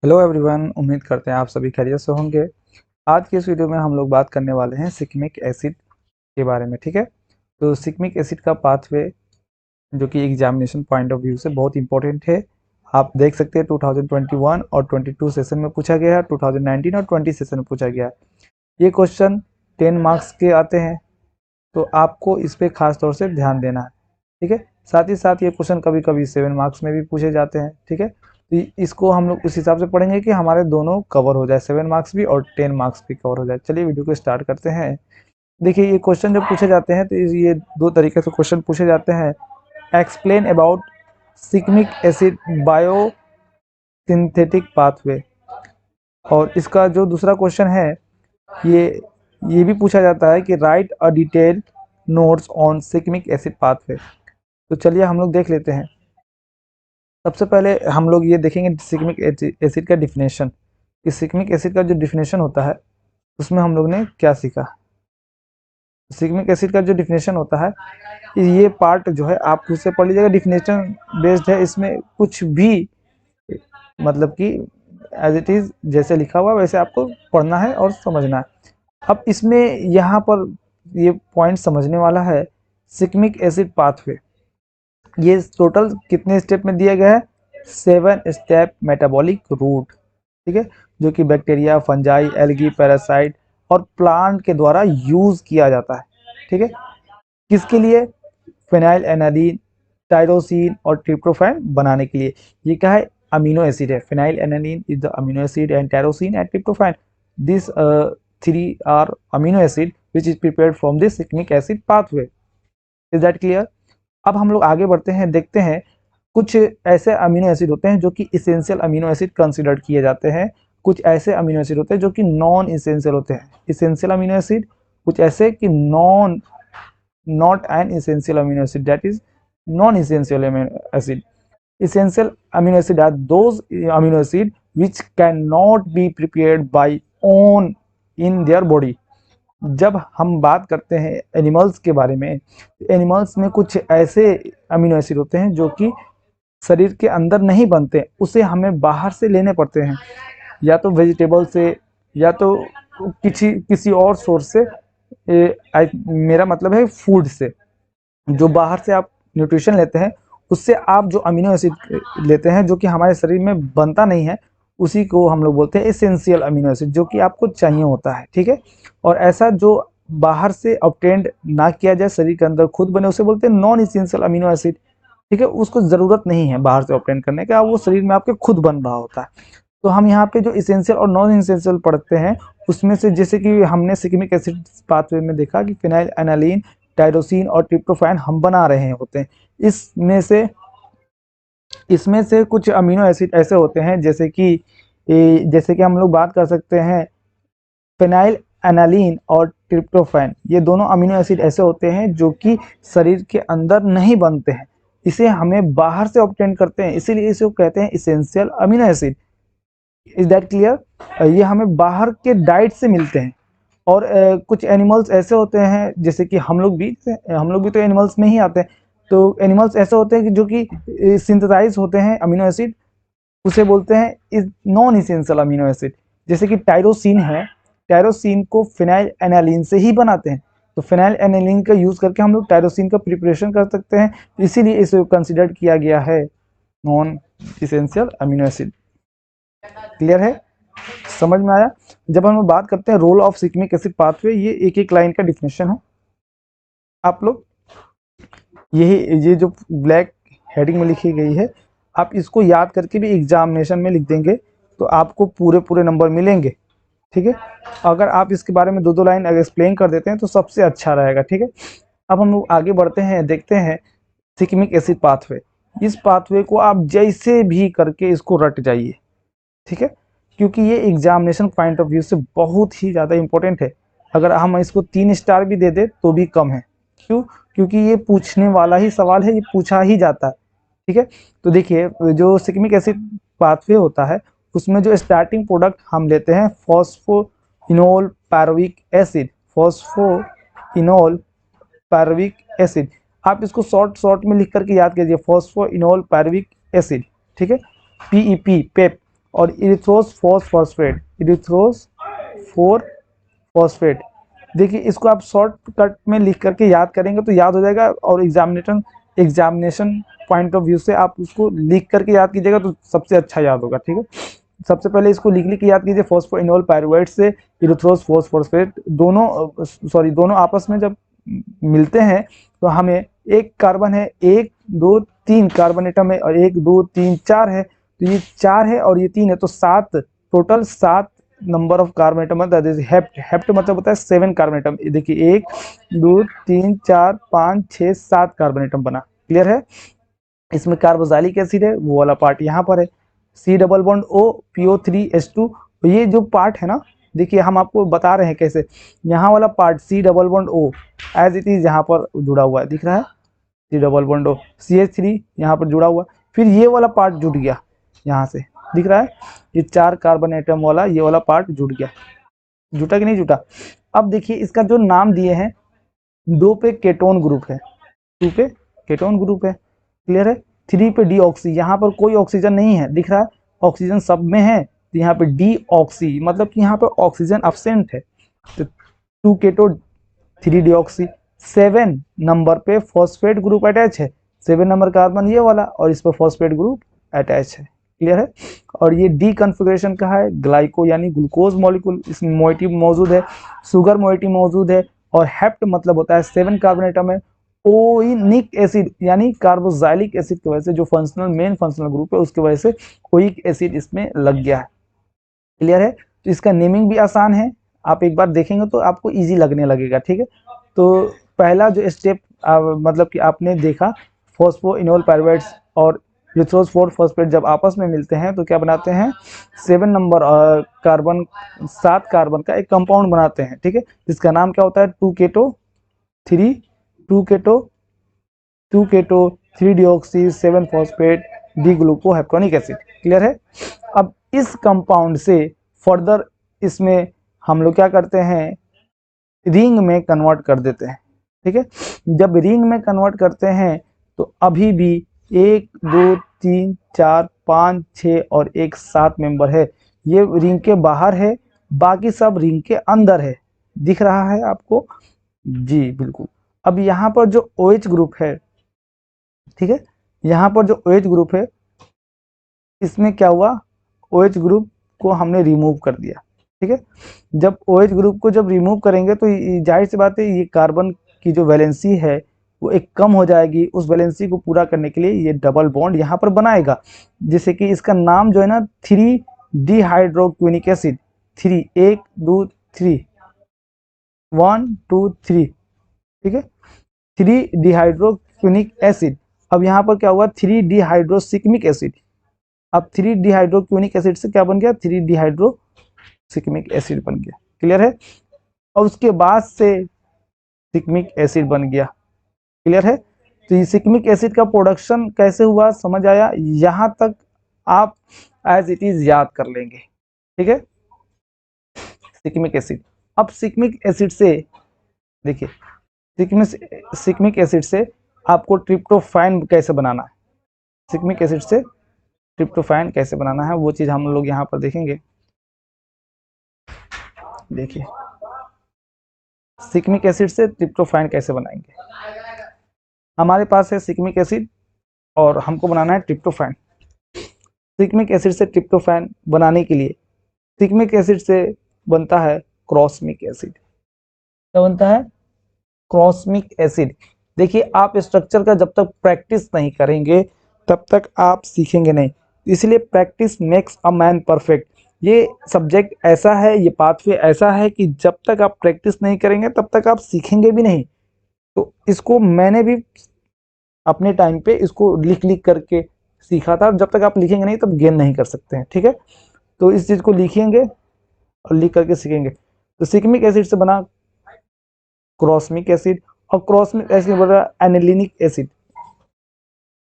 Hello everyone, उम्मीद करते हैं आप सभी खैरियत से होंगे। आज की इस वीडियो में हम लोग बात करने वाले हैं सिकमिक एसिड के बारे में। ठीक है, तो सिकमिक एसिड का पाथवे जो कि एग्जामिनेशन पॉइंट ऑफ व्यू से बहुत इंपॉर्टेंट है। आप देख सकते हैं 2021 और 22 सेशन में पूछा गया है, 2019 और 20 सेशन में पूछा गया है। ये क्वेश्चन 10 मार्क्स के आते हैं, तो आपको इस पे खास तौर से ध्यान देना है। ठीक है, साथ ही साथ ये क्वेश्चन कभी कभी 7 मार्क्स में भी पूछे जाते हैं। ठीक है, तो इसको हम लोग उस हिसाब से पढ़ेंगे कि हमारे दोनों कवर हो जाए, 7 मार्क्स भी और 10 मार्क्स भी कवर हो जाए। चलिए वीडियो को स्टार्ट करते हैं। देखिए, ये क्वेश्चन जब पूछे जाते हैं तो ये दो तरीके से क्वेश्चन पूछे जाते हैं। Explain about shikimic acid bio synthetic pathway, और इसका जो दूसरा क्वेश्चन है ये ये भी पूछा जाता है कि right a detail notes on shikimic acid pathway. तो चलिए हम लोग देख लेते हैं। सबसे पहले हम लोग ये देखेंगे सिकमिक एसिड का डिफिनेशन, कि सिकमिक एसिड का जो डिफिनेशन होता है उसमें हम लोग ने क्या सीखा। सिकमिक एसिड का जो डिफिनेशन होता है, ये पार्ट जो है आप खुद से पढ़ लीजिएगा, डिफिनेशन बेस्ड है, इसमें कुछ भी मतलब कि एज इट इज जैसे लिखा हुआ वैसे आपको पढ़ना है और समझना है। अब इसमें यहाँ पर ये पॉइंट समझने वाला है, सिकमिक एसिड पाथवे ये टोटल कितने स्टेप में दिया गया है? 7 स्टेप मेटाबॉलिक रूट। ठीक है, जो कि बैक्टीरिया, फंजाई, एल्गी, पैरासाइट और प्लांट के द्वारा यूज किया जाता है। ठीक है, किसके लिए? फिनाइल एनालिन, टायरोसिन और ट्रिप्टोफैन बनाने के लिए। ये क्या है? अमीनो एसिड है। Phenylalanine is the amino acid and tyrosine and tryptophan, this three are amino acid which is prepared from this shikimic acid pathway. Is that clear? अब हम लोग आगे बढ़ते हैं, देखते हैं कुछ ऐसे अमीनो एसिड होते हैं जो कि इसेंशियल अमीनो एसिड कंसिडर्ड किए जाते हैं। कुछ ऐसे अमीनो एसिड होते हैं जो कि नॉन इसेंशियल होते हैं। इसेंशियल अमीनो एसिड कुछ ऐसे कि non not an essential amino acid, that is non essential amino acid. essential amino acid are those amino acid which cannot be prepared by own in their body। जब हम बात करते हैं animals के बारे में, एनिमल्स में कुछ ऐसे अमीनो एसिड होते हैं जो कि शरीर के अंदर नहीं बनते, उसे हमें बाहर से लेने पड़ते हैं, या तो वेजिटेबल से या तो किसी किसी और सोर्स से। मेरा मतलब है फूड से, जो बाहर से आप न्यूट्रिशन लेते हैं उससे आप जो अमीनो एसिड लेते हैं जो कि हमारे शरीर में बनता नहीं है, उसी को हम लोग बोलते हैं एसेंशियल अमीनो एसिड, जो कि आपको चाहिए होता है। ठीक है, और ऐसा जो बाहर से ऑब्टेंड ना किया जाए, शरीर के अंदर खुद बने, उसे बोलते हैं नॉन इसेंशियल अमीनो एसिड। ठीक है, उसको ज़रूरत नहीं है बाहर से ऑब्टेंड करने का, वो शरीर में आपके खुद बन रहा होता है। तो हम यहाँ पे जो इसेंशियल और नॉन इसेंशियल पढ़ते हैं, उसमें से जैसे कि हमने सिकमिक एसिड पाथवे में देखा कि फिनाइल एनालिन, टायरोसिन और ट्रिप्टोफैन हम बना रहे होते हैं। इसमें से कुछ अमीनो एसिड ऐसे होते हैं जैसे कि हम लोग बात कर सकते हैं फिनाइल एनालिन और ट्रिप्टोफैन। ये दोनों अमीनो एसिड ऐसे होते हैं जो कि शरीर के अंदर नहीं बनते हैं, इसे हमें बाहर से ऑब्टेन करते हैं, इसीलिए इसे कहते हैं essential amino acid. Is that clear? ये हमें बाहर के डाइट से मिलते हैं। और कुछ एनिमल्स ऐसे होते हैं जैसे कि हम लोग भी तो एनिमल्स में ही आते हैं। तो एनिमल्स ऐसे होते हैं कि जो कि सिंथेसाइज होते हैं अमीनो एसिड, उसे बोलते हैं is non essential amino acid. जैसे कि टायरोसिन है, टायरोसिन को फिनाइल एनालिन से ही बनाते हैं, तो फिनाइल एनालिन का यूज करके हम लोग टायरोसिन का प्रिपरेशन कर सकते हैं, इसीलिए इसे कंसिडर किया गया है non essential amino acid. Clear है? समझ में आया? जब हम बात करते हैं role of shikimic acid pathway, ये एक एक लाइन का डिफिनेशन है। आप लोग ये जो ब्लैक हेडिंग में लिखी गई है, आप इसको याद करके भी एग्जामिनेशन में लिख देंगे तो आपको पूरे पूरे नंबर मिलेंगे। ठीक है, अगर आप इसके बारे में दो दो लाइन एक्सप्लेन कर देते हैं तो सबसे अच्छा रहेगा। ठीक है, अब हम लोग आगे बढ़ते हैं, देखते हैं सिकमिक एसिड पाथवे। इस पाथवे को आप जैसे भी करके इसको रट जाइए। ठीक है, क्योंकि ये एग्जामिनेशन पॉइंट ऑफ व्यू से बहुत ही ज़्यादा इंपॉर्टेंट है। अगर हम इसको 3 स्टार भी दे दे तो भी कम है। क्यों? क्योंकि ये पूछने वाला ही सवाल है, ये पूछा ही जाता है। ठीक है, तो देखिए जो सिकमिक एसिड पाथवे होता है, उसमें जो स्टार्टिंग प्रोडक्ट हम लेते हैं phosphoenol pyruvic acid. Phosphoenol pyruvic acid, आप इसको शॉर्ट शॉर्ट में लिख करके याद कीजिए, फॉस्फोइनोल पैरविक एसिड। ठीक है, पीईपी पेप। और इरिथ्रोस फॉस्फेट, इरिथ्रोस फॉस्फेट। देखिए इसको आप शॉर्टकट में लिख करके याद करेंगे तो याद हो जाएगा, और एग्जामिनेशन पॉइंट ऑफ व्यू से आप उसको लिख करके याद कीजिएगा तो सबसे अच्छा याद होगा, ठीक है। सबसे पहले इसको लिख के याद कीजिए, फॉस्फोइनोल पायरुवेट से इरिथ्रोस फॉस्फेट दोनों आपस में जब मिलते हैं तो हमें एक कार्बन है, 1 2 3 कार्बन एटम है, और 1 2 3 4 है, तो ये 4 है और ये 3 है, तो 7, total 7 number of carbon atom है, दैट इज हेप्ट। हेप्ट मतलब होता है 7 कार्बन एटम। देखिए 1 2 3 4 5 6 7 कार्बन एटम बना, क्लियर है। इसमें कार्बोक्सिलिक एसिड है, वो वाला पार्ट यहाँ पर है, C double bond O PO3H2। ये जो पार्ट है ना, देखिए हम आपको बता रहे हैं कैसे, यहाँ वाला part C double bond O as it is यहाँ पर जुड़ा हुआ है, दिख रहा है, C double bond O CH3 यहाँ पर जुड़ा हुआ, फिर ये वाला पार्ट जुड़ गया यहाँ से, दिख रहा है, ये 4 कार्बन एटम वाला ये वाला पार्ट जुड़ गया, जुटा कि नहीं जुटा। अब देखिए इसका जो नाम दिए हैं, 2 पे केटोन ग्रुप है, 2 पे केटोन ग्रुप है, क्लियर है। 3 पे डी ऑक्सी, यहाँ पर कोई ऑक्सीजन नहीं है, दिख रहा है, ऑक्सीजन सब में है, तो यहाँ पे डी ऑक्सी मतलब कि यहाँ पर ऑक्सीजन अब्सेंट है, तो 2 केटो 3 डी ऑक्सी। 7 नंबर पे फॉस्फेट ग्रुप अटैच है, 7 नंबर कार्बन ये वाला, और इस पर फॉस्फेट ग्रुप अटैच है, क्लियर है। और ये डी कन्फिग्रेशन का है, ग्लाइको यानी ग्लूकोज मॉलिक्यूल इसमें मोइटी मौजूद है, शुगर मोइटी मौजूद है, और हेप्ट मतलब होता है 7 कार्बन एटम है। ओइनिक एसिड यानी कार्बोक्सिलिक एसिड की वजह से, जो मेन फंक्शनल ग्रुप है उसकी वजह से ओइक एसिड इसमें लग गया है, क्लियर है। तो इसका नेमिंग भी आसान है, आप एक बार देखेंगे तो आपको इजी लगने लगेगा, ठीक है। तो पहला जो स्टेप मतलब कि आपने देखा, फॉस्फोइनोल पायरुवेट्स और इरिथ्रोस 4-फॉस्फेट जब आपस में मिलते हैं तो क्या बनाते हैं, 7 नंबर कार्बन 7 कार्बन का एक कंपाउंड बनाते हैं, ठीक है, जिसका नाम क्या होता है 2 keto 3 2 keto 2 keto 3 deoxy 7 phosphate D glucoheptonic acid, clear है। अब इस कंपाउंड से फर्दर इसमें हम लोग क्या करते हैं, रिंग में कन्वर्ट कर देते हैं, ठीक है। जब रिंग में कन्वर्ट करते हैं तो अभी भी 1 2 3 4 5 6 और 1 7 मेंबर है, ये रिंग के बाहर है, बाकी सब रिंग के अंदर है, दिख रहा है आपको, जी बिल्कुल। अब यहाँ पर जो OH ग्रुप है, ठीक है, यहाँ पर जो OH ग्रुप है इसमें क्या हुआ, OH ग्रुप को हमने रिमूव कर दिया, ठीक है। जब OH ग्रुप को जब रिमूव करेंगे तो जाहिर सी बात है ये कार्बन की जो वैलेंसी है वो एक कम हो जाएगी, उस वैलेंसी को पूरा करने के लिए ये डबल बॉन्ड यहाँ पर बनाएगा, जिससे कि इसका नाम जो है ना 3 डिहाइड्रोक्विनिक एसिड, 3 1 2 3 1 2 3, ठीक है, 3 डिहाइड्रोक्विनिक एसिड। अब यहाँ पर क्या हुआ, 3 डिहाइड्रोसिक्मिक एसिड, अब 3 डिहाइड्रोक्विनिक एसिड से क्या बन गया, 3 डिहाइड्रोसिक्मिक एसिड बन गया, क्लियर है। और उसके बाद से सिक्मिक एसिड बन गया, क्लियर है। तो ये सिक्मिक एसिड का प्रोडक्शन कैसे हुआ समझ आया, यहां तक आप एज इट इज याद कर लेंगे, ठीक है। सिक्मिक एसिड, अब सिक्मिक एसिड से देखिए, सिक्मिक एसिड से आपको ट्रिप्टोफैन कैसे बनाना है, सिक्मिक एसिड से ट्रिप्टोफैन कैसे बनाना है वो चीज हम लोग यहाँ पर देखेंगे। देखिए सिक्मिक एसिड से ट्रिप्टोफैन कैसे बनाएंगे, हमारे पास है सिक्मिक एसिड और हमको बनाना है ट्रिप्टोफैन। सिक्मिक एसिड से ट्रिप्टोफैन बनाने के लिए सिक्मिक एसिड से बनता है क्रॉसमिक एसिड, क्या बनता है, क्रॉसमिक एसिड। देखिए आप स्ट्रक्चर का जब तक प्रैक्टिस नहीं करेंगे तब तक आप सीखेंगे नहीं, इसलिए practice makes a man perfect. ये सब्जेक्ट ऐसा है, ये पाथवे ऐसा है कि जब तक आप प्रैक्टिस नहीं करेंगे तब तक आप सीखेंगे भी नहीं। तो इसको मैंने भी अपने टाइम पे इसको लिख लिख करके सीखा था, जब तक आप लिखेंगे नहीं तब गेन नहीं कर सकते हैं, ठीक है। तो इस चीज़ को लिखेंगे और लिख करके सीखेंगे। तो सिक्मिक एसिड से बना क्रॉसमिक एसिड, और क्रॉसमिक एसिड बना एनिलिनिक एसिड,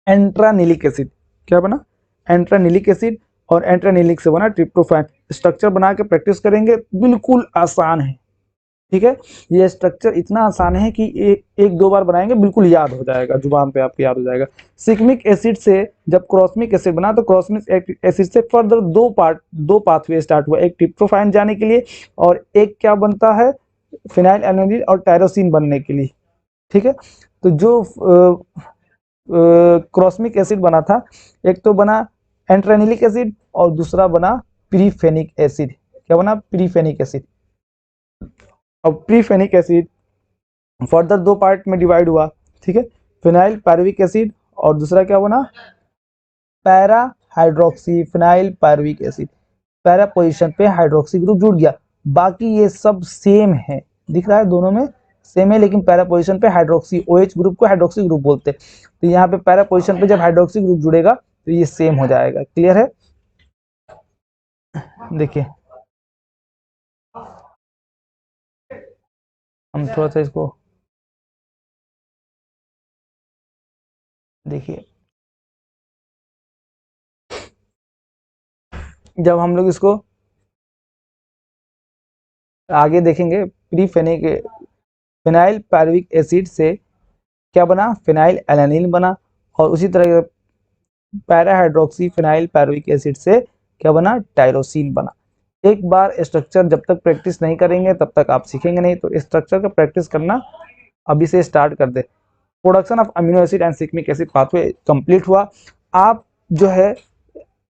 एंट्रानिलिक एसिड, क्या बना, एंट्रानिलिक एसिड, और एंट्रानिलिक से बना ट्रिप्टोफैन। स्ट्रक्चर बना के प्रैक्टिस करेंगे, बिल्कुल आसान है, ठीक है, ये स्ट्रक्चर इतना आसान है कि एक दो बार बनाएंगे बिल्कुल याद हो जाएगा, जुबान पे आपके याद हो जाएगा। सिकमिक एसिड से जब क्रॉसमिक एसिड बना तो क्रॉसमिक एसिड से फर्दर दो पाथवे स्टार्ट हुआ, एक ट्रिप्टोफैन जाने के लिए और एक क्या बनता है, फिनाइल एलानिन और टायरोसिन बनने के लिए। ठीक है, तो जो क्रॉसमिक एसिड बना था, एक तो बना एंट्रेनिलिक एसिड और दूसरा बना प्रीफेनिक एसिड। क्या बना, प्रीफेनिक एसिड। अब प्रीफेनिक एसिड फर्दर दो पार्ट में डिवाइड हुआ। ठीक है, फिनाइल पायरुविक एसिड और दूसरा क्या बना, para hydroxy phenyl pyruvic acid. Para position पे हाइड्रोक्सी ग्रुप जुड़ गया, बाकी ये सब सेम है, दिख रहा है दोनों में सेम है, लेकिन पैरा पोजीशन पे हाइड्रोक्सी OH ग्रुप को हाइड्रोक्सी ग्रुप बोलते हैं। तो यहाँ पे पैरा पोजीशन पे जब हाइड्रोक्सी ग्रुप जुड़ेगा तो ये सेम हो जाएगा। क्लियर है, देखिए हम थोड़ा सा इसको देखिए, जब हम लोग इसको आगे देखेंगे, प्रीफेनिक फिनाइल पायरुविक एसिड से क्या बना, फिनाइल एलानिन बना, और उसी तरह para hydroxy phenyl pyruvic acid से क्या बना, टायरोसिन बना। एक बार स्ट्रक्चर जब तक प्रैक्टिस नहीं करेंगे तब तक आप सीखेंगे नहीं, तो स्ट्रक्चर का प्रैक्टिस करना अभी से स्टार्ट कर दे। Production of amino acid and shikimic acid pathway complete हुआ। आप जो है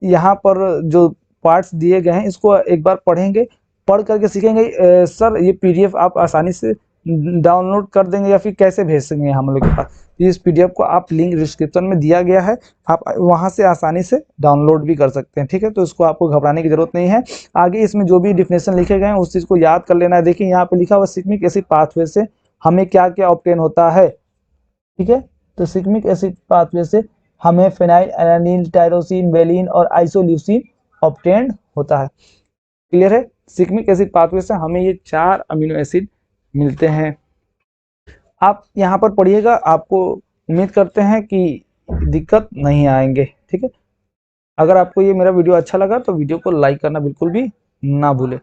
यहाँ पर जो पार्ट्स दिए गए हैं इसको एक बार पढ़ेंगे, पढ़ करके सीखेंगे। सर ये PDF आप आसानी से डाउनलोड कर देंगे या फिर कैसे भेज सकेंगे हम लोग के पास? इस PDF को आप लिंक डिस्क्रिप्शन में दिया गया है, आप वहां से आसानी से डाउनलोड भी कर सकते हैं। ठीक है, तो इसको आपको घबराने की जरूरत नहीं है। आगे इसमें जो भी डिफिनेशन लिखे गए हैं उस चीज को याद कर लेना है। देखिए यहाँ पे लिखा हुआ सिकमिक एसिड पाथवे से हमें क्या क्या ऑब्टेन होता है। ठीक है, तो सिकमिक एसिड पाथवे से हमें फिनाइल एलानिन टायरोसिन वेलिन और आइसोल्यूसिन ऑब्टेन होता है। क्लियर है, सिकमिक एसिड पाथवे से हमें ये 4 अमीनो एसिड मिलते हैं। आप यहाँ पर पढ़िएगा, आपको उम्मीद करते हैं कि दिक्कत नहीं आएंगे। ठीक है, अगर आपको ये मेरा वीडियो अच्छा लगा तो वीडियो को लाइक करना बिल्कुल भी ना भूले।